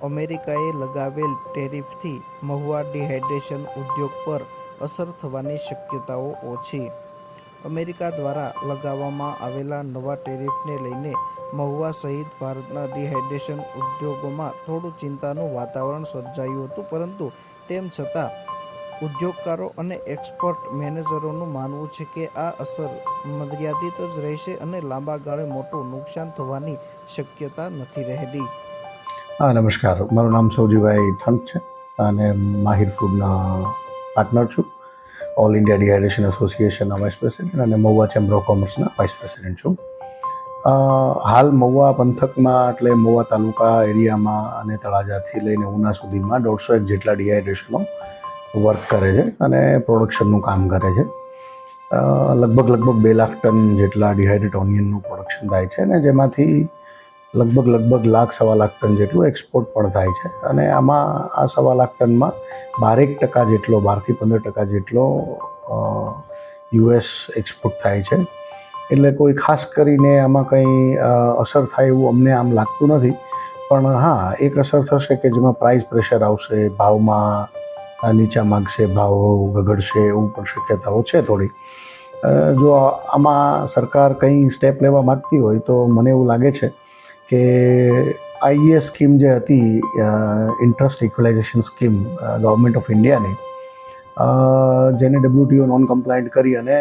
અમેરિકાએ લગાવેલ ટેરિફથી મહુવા ડિહાઇડ્રેશન ઉદ્યોગ પર અસર થવાની શક્યતાઓ ઓછી. અમેરિકા દ્વારા લગાવવામાં આવેલા નવા ટેરિફને લઈને મહુવા સહિત ભારતના ડિહાઇડ્રેશન ઉદ્યોગોમાં થોડું ચિંતાનું વાતાવરણ સર્જાયું હતું, પરંતુ તેમ છતાં ઉદ્યોગકારો અને એક્સપોર્ટ મેનેજરોનું માનવું છે કે આ અસર મર્યાદિત જ રહેશે અને લાંબા ગાળે મોટું નુકસાન થવાની શક્યતા નથી રહેલી. નમસ્કાર, મારું નામ સૌજીભાઈ ઠંટ છે અને માહિર ફૂડના પાર્ટનર છું. ઓલ ઇન્ડિયા ડિહાઇડ્રેશન એસોસિએશનના વાઇસ પ્રેસિડેન્ટ અને મહુવા ચેમ્બર ઓફ કોમર્સના વાઇસ પ્રેસિડેન્ટ છું. હાલ મહુવા પંથકમાં એટલે મહુવા તાલુકા એરિયામાં અને તળાજાથી લઈને ઉના સુધીમાં 150 જેટલા ડિહાઇડ્રેશનો વર્ક કરે છે અને પ્રોડક્શનનું કામ કરે છે. લગભગ 2 લાખ ટન જેટલા ડિહાઇડ્રેટ ઓનિયનનું પ્રોડક્શન થાય છે અને જેમાંથી લગભગ લાખ સવા લાખ ટન જેટલું એક્સપોર્ટ પણ થાય છે. અને આમાં આ સવા લાખ ટનમાં 12% જેટલો 12-15% જેટલો યુએસ એક્સપોર્ટ થાય છે. એટલે કોઈ ખાસ કરીને આમાં કંઈ અસર થાય એવું અમને આમ લાગતું નથી. પણ હા, એક અસર થશે કે જેમાં પ્રાઇસ પ્રેશર આવશે, ભાવમાં નીચા માગશે, ભાવ ગગડશે એવું પણ શક્યતાઓ છે થોડી. જો આમાં સરકાર કંઈ સ્ટેપ લેવા માગતી હોય તો મને એવું લાગે છે કે આઈએસ સ્કીમ જે હતી, ઇન્ટરેસ્ટ ઇક્વલાઇઝેશન સ્કીમ ગવર્મેન્ટ ઓફ ઇન્ડિયાની, જેને WTO નોન કમ્પ્લાયન્ટ કરી અને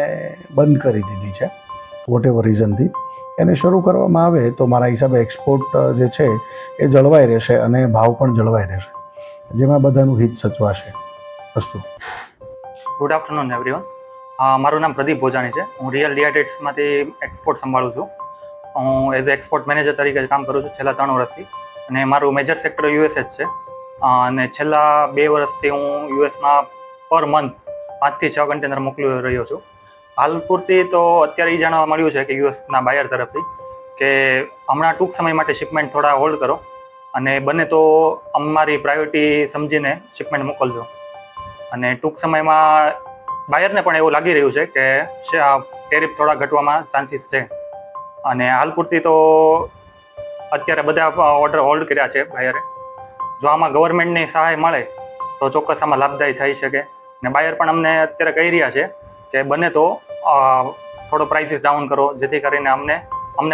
બંધ કરી દીધી છે વોટ એવર રીઝનથી, એને શરૂ કરવામાં આવે તો મારા હિસાબે એક્સપોર્ટ જે છે એ જળવાઈ રહેશે અને ભાવ પણ જળવાઈ રહેશે, જેમાં બધાનું હિત સચવાશે. અસ્તુ. Good afternoon everyone. મારું નામ પ્રદીપ ભોજાણી છે. હું રિયલ ડિહાઇડ્રેટ્સમાંથી એક્સપોર્ટ સંભાળું છું. હું એઝ એ એક્સપોર્ટ મેનેજર તરીકે કામ કરું છું છેલ્લા 3 વર્ષથી, અને મારું મેજર સેક્ટર યુએસ જ છે. અને છેલ્લા 2 વર્ષથી હું યુએસમાં પર મંથ 5 થી 6 કન્ટેનર મોકલી રહ્યો છું. હાલ પૂરતી તો અત્યારે એ જાણવા મળ્યું છે કે યુએસના બાયર તરફથી કે હમણાં ટૂંક સમય માટે શિપમેન્ટ થોડા હોલ્ડ કરો અને બને તો અમારી પ્રાયોરિટી સમજીને શિપમેન્ટ મોકલજો. અને ટૂંક સમયમાં બાયરને પણ એવું લાગી રહ્યું છે કે ટેરિફ થોડા ઘટવામાં ચાન્સીસ છે. અને હાલ પૂરતી તો અત્યારે બધા ઓર્ડર હોલ્ડ કર્યા છે બાયરે. જો આમાં ગવર્મેન્ટની સહાય મળે તો ચોક્કસ આમાં લાભદાયી થઈ શકે. અને બાયર પણ અમને અત્યારે કહી રહ્યા છે કે બને તો થોડો પ્રાઇસીસ ડાઉન કરો, જેથી કરીને અમને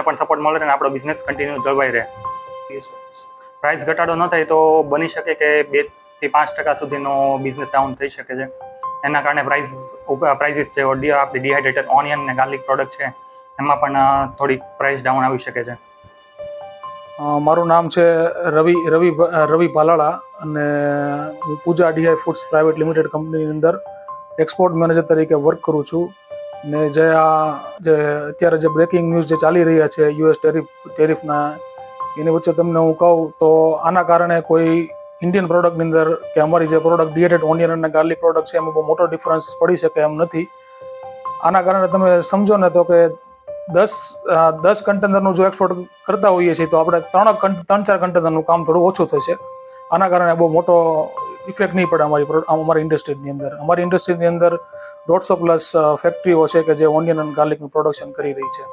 પણ સપોર્ટ મળે અને આપણો બિઝનેસ કન્ટિન્યુ જળવાઈ રહે. પ્રાઇસ ઘટાડો ન થાય તો બની શકે કે 2 થી 5% સુધીનો બિઝનેસ ડાઉન થઈ શકે છે. એના કારણે પ્રાઇસીસ છે આપણી ડિહાઇડ્રેટેડ ઓનિયન ને ગાર્લિક પ્રોડક્ટ છે એમાં પણ થોડી પ્રાઇસ ડાઉન આવી શકે છે. મારું નામ છે રવિ પાલાળા અને હું પૂજા ડીઆઈ ફૂડ્સ પ્રાઇવેટ લિમિટેડ કંપનીની અંદર એક્સપોર્ટ મેનેજર તરીકે વર્ક કરું છું. ને જે અત્યારે જે બ્રેકિંગ ન્યૂઝ જે ચાલી રહ્યા છે યુએસ ટેરિફના, એની વચ્ચે તમને હું કહું તો આના કારણે કોઈ ઇન્ડિયન પ્રોડક્ટની અંદર કે અમારી જે પ્રોડક્ટ ડિહાઇડ્રેટેડ ઓનિયન અને ગાર્લિક પ્રોડક્ટ છે એમાં બહુ મોટો ડિફરન્સ પડી શકે એમ નથી. આના કારણે તમે સમજો ને તો કે 10 કન્ટેનરનું જો એક્સપોર્ટ કરતા હોઈએ છીએ તો આપણે 3-4 કન્ટેનરનું કામ થોડું ઓછું થશે. આના કારણે બહુ મોટો ઇફેક્ટ નહીં પડે અમારી ઇન્ડસ્ટ્રીની અંદર. અમારી ઇન્ડસ્ટ્રીની અંદર 150+ ફેક્ટરીઓ છે કે જે ઓનિયન અને ગાર્લિકનું પ્રોડક્શન કરી રહી છે.